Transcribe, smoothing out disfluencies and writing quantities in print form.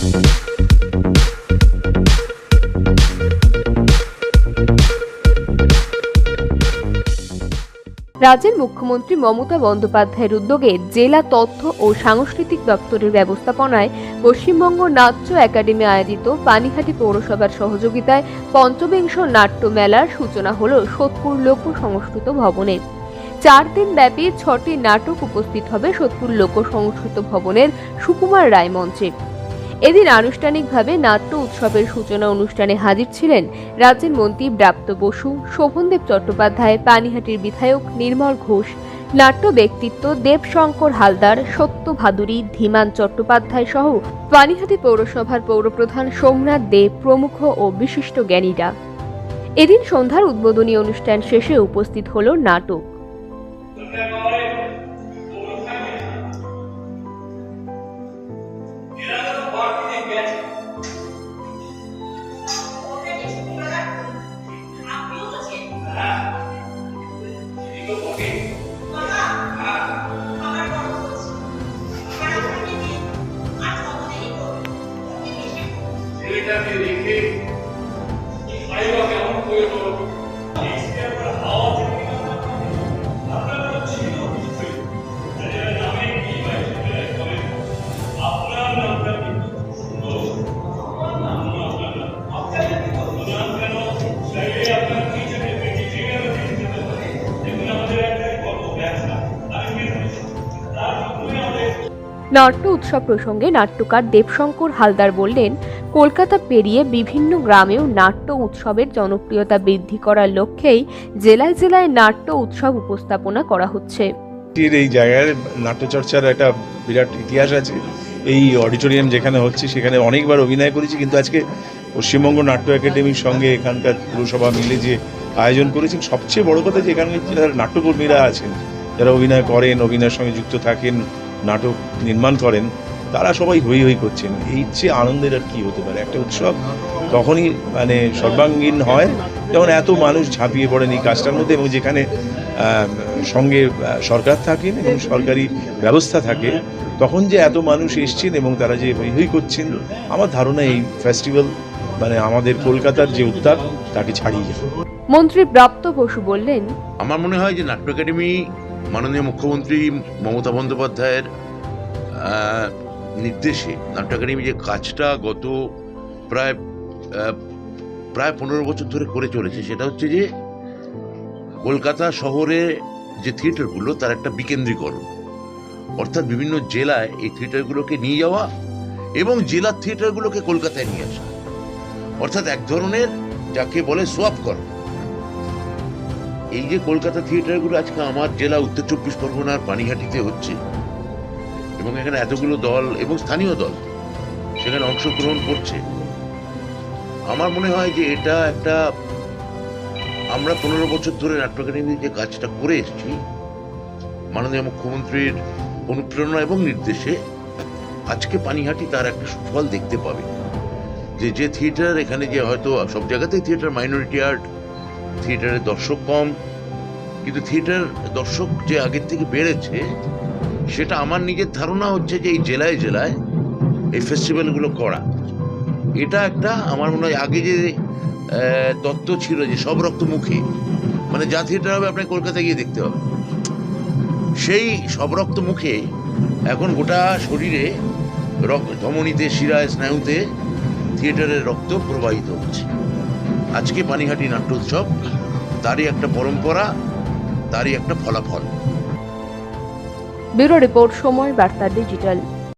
রাজ্যের মুখ্যমন্ত্রী মমতা বন্দ্যোপাধ্যায়ের উদ্যোগে জেলা তথ্য ও সাংস্কৃতিক দপ্তরের ব্যবস্থাপনায় পশ্চিমবঙ্গ নাট্য একাডেমি আয়োজিত পানিহাটি পৌরসভার সহযোগিতায় পঞ্চবিংশ নাট্য মেলার সূচনা হল সোদপুর লোক সংস্কৃত ভবনে। 4 দিন ব্যাপী 6টি নাটক উপস্থিত হবে সোদপুর লোক সংস্কৃত ভবনের সুকুমার রায় মঞ্চে। এদিন আনুষ্ঠানিকভাবে নাট্য উৎসবের সূচনা অনুষ্ঠানে হাজির ছিলেন রাজ্যের মন্ত্রী ব্রাত্য বসু, শোভনদেব চট্টোপাধ্যায়, পানিহাটির বিধায়ক নির্মল ঘোষ, নাট্য ব্যক্তিত্ব দেবশঙ্কর হালদার, সত্য ভাদুরী, ধীমান চট্টোপাধ্যায় সহ পানিহাটি পৌরসভার পৌরপ্রধান সোমনাথ দেব প্রমুখ ও বিশিষ্ট জ্ঞানীরা। এদিন সন্ধ্যার উদ্বোধনী অনুষ্ঠান শেষে উপস্থিত হল নাটক। নাট্য উৎসব প্রসঙ্গে নাট্যকার দেবশঙ্কর হালদার বললেন, কলকাতা পেরিয়ে বিভিন্ন গ্রামেও নাট্য উৎসবের জনপ্রিয়তা বৃদ্ধি করার লক্ষ্যেই জেলায় জেলায় নাট্য উৎসব উপস্থাপনা করা হচ্ছে। এই জায়গায় নাট্যচর্চার একটা বিরাট ইতিহাস আছে। এই অডিটোরিয়াম যেখানে হচ্ছে সেখানে অনেকবার অভিনয় করেছি, কিন্তু আজকে পশ্চিমবঙ্গ নাট্য একাডেমির সঙ্গে এখানকার পুরসভা মিলে যে আয়োজন করেছেন, সবচেয়ে বড় কথা যে এখানে যারা নাট্যকর্মীরা আছেন, যারা অভিনয় করেন, অভিনয়ের সঙ্গে যুক্ত থাকেন, নাটক নির্মাণ করেন, তারা সবাই হই হই করছেন। এই চেয়ে আনন্দের আর কি হতে পারে? একটা উৎসব তখনই মানে সর্বাঙ্গীন হয় যখন এত মানুষ ঝাঁপিয়ে পড়েন এই কাজটার মধ্যে, এবং যেখানে সঙ্গে সরকার থাকেন এবং সরকারি ব্যবস্থা থাকে, তখন যে এত মানুষ এসছেন এবং তারা যে হই হই করছেন, আমার ধারণা এই ফেস্টিভ্যাল মানে আমাদের কলকাতার যে উদ্যোগ তাকে ছাড়িয়ে যাবে। মন্ত্রী ব্রাত্য বসু বললেন, আমার মনে হয় যে নাট্য একাডেমি মাননীয় মুখ্যমন্ত্রী মমতা বন্দ্যোপাধ্যায়ের নির্দেশে নাট্য একাডেমি যে কাজটা গত প্রায় 15 বছর ধরে করে চলেছে, সেটা হচ্ছে যে কলকাতা শহরে যে থিয়েটারগুলো তার একটা বিকেন্দ্রীকরণ, অর্থাৎ বিভিন্ন জেলায় এই থিয়েটারগুলোকে নিয়ে যাওয়া এবং জেলার থিয়েটারগুলোকে কলকাতায় নিয়ে আসা, অর্থাৎ এক ধরনের যাকে বলে সোয়াপ করা। এই যে কলকাতা থিয়েটারগুলো আজকে আমার জেলা উত্তর 24 পরগনার পানিহাটিতে হচ্ছে এবং এখানে এতগুলো দল এবং স্থানীয় দল সেখানে অংশগ্রহণ করছে, আমার মনে হয় যে এটা একটা আমরা 15 বছর ধরে নাট্য একাডেমি যে কাজটা করে এসেছি মাননীয় মুখ্যমন্ত্রীর অনুপ্রেরণা এবং নির্দেশে, আজকে পানিহাটি তার একটা সুফল দেখতে পাবে। যে থিয়েটার এখানে যে হয়তো সব জায়গাতেই থিয়েটার মাইনরিটি আর্ট, থিয়েটারের দর্শক কম, কিন্তু থিয়েটার দর্শক যে আগের থেকে বেড়েছে, সেটা আমার নিজের ধারণা হচ্ছে যে এই জেলায় জেলায় এই ফেস্টিভ্যালগুলো করা, এটা একটা আমার মনে হয় আগে যে তত্ত্ব ছিল যে সব রক্তমুখী, মানে যা থিয়েটার হবে আপনাকে কলকাতায় গিয়ে দেখতে হবে, সেই সব রক্তমুখে এখন গোটা শরীরে ধমনীতে, শিরায়, স্নায়ুতে থিয়েটারের রক্ত প্রবাহিত হচ্ছে। আজকে পানিহাটি নাট্য উৎসব তারই একটা পরম্পরা, তারই একটা ফলাফল। ব্যুরো রিপোর্ট, সময় বার্তা ডিজিটাল।